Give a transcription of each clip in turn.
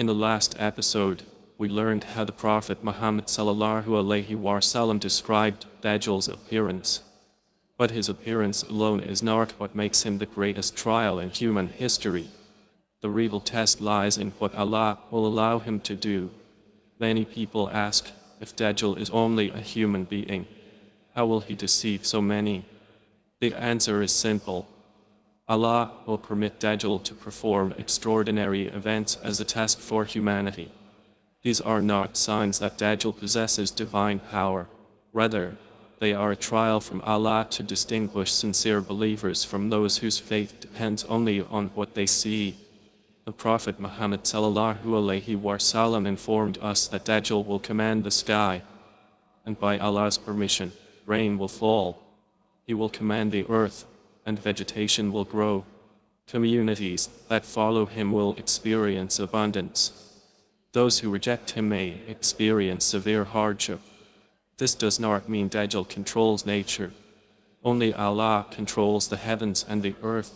In the last episode, we learned how the Prophet Muhammad ﷺ described Dajjal's appearance. But his appearance alone is not what makes him the greatest trial in human history. The real test lies in what Allah will allow him to do. Many people ask, if Dajjal is only a human being, how will he deceive so many? The answer is simple. Allah will permit Dajjal to perform extraordinary events as a test for humanity. These are not signs that Dajjal possesses divine power. Rather, they are a trial from Allah to distinguish sincere believers from those whose faith depends only on what they see. The Prophet Muhammad ﷺ informed us that Dajjal will command the sky, and by Allah's permission, rain will fall. He will command the earth, and vegetation will grow. Communities that follow him will experience abundance. Those who reject him may experience severe hardship. This does not mean Dajjal controls nature. Only Allah controls the heavens and the earth.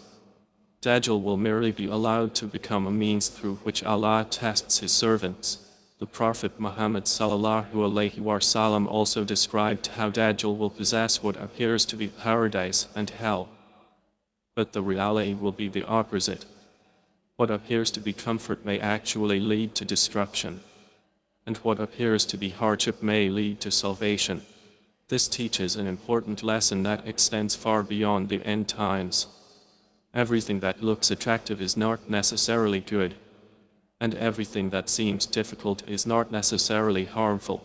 Dajjal will merely be allowed to become a means through which Allah tests his servants. The Prophet Muhammad ﷺ also described how Dajjal will possess what appears to be paradise and hell. But the reality will be the opposite. What appears to be comfort may actually lead to destruction, and what appears to be hardship may lead to salvation. This teaches an important lesson that extends far beyond the end times. Everything that looks attractive is not necessarily good, and everything that seems difficult is not necessarily harmful.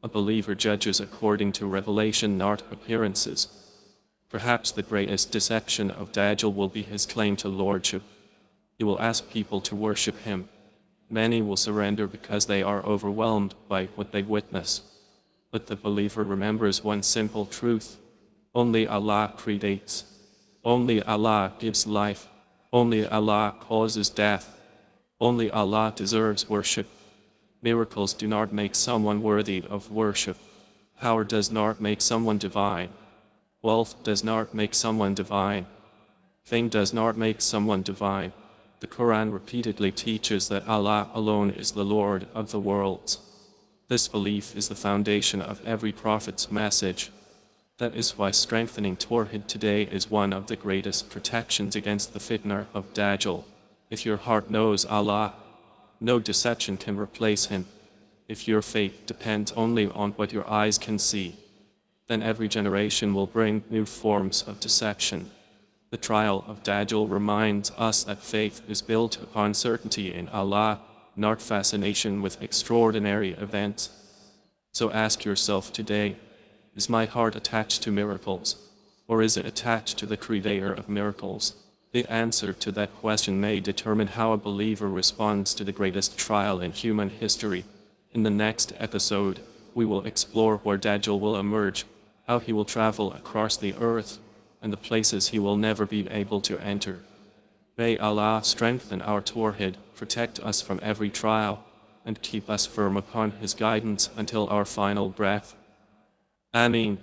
A believer judges according to revelation, not appearances. Perhaps the greatest deception of Dajjal will be his claim to lordship. He will ask people to worship him. Many will surrender because they are overwhelmed by what they witness. But the believer remembers one simple truth: only Allah creates. Only Allah gives life. Only Allah causes death. Only Allah deserves worship. Miracles do not make someone worthy of worship. Power does not make someone divine. Wealth does not make someone divine. Fame does not make someone divine. The Quran repeatedly teaches that Allah alone is the Lord of the worlds. This belief is the foundation of every prophet's message. That is why strengthening Tawhid today is one of the greatest protections against the fitna of Dajjal. If your heart knows Allah, no deception can replace him. If your faith depends only on what your eyes can see, then every generation will bring new forms of deception. The trial of Dajjal reminds us that faith is built upon certainty in Allah, not fascination with extraordinary events. So ask yourself today, is my heart attached to miracles, or is it attached to the Creator of miracles? The answer to that question may determine how a believer responds to the greatest trial in human history. In the next episode, we will explore where Dajjal will emerge, how he will travel across the earth, and the places he will never be able to enter. May Allah strengthen our Tawhid, protect us from every trial, and keep us firm upon His guidance until our final breath. Ameen.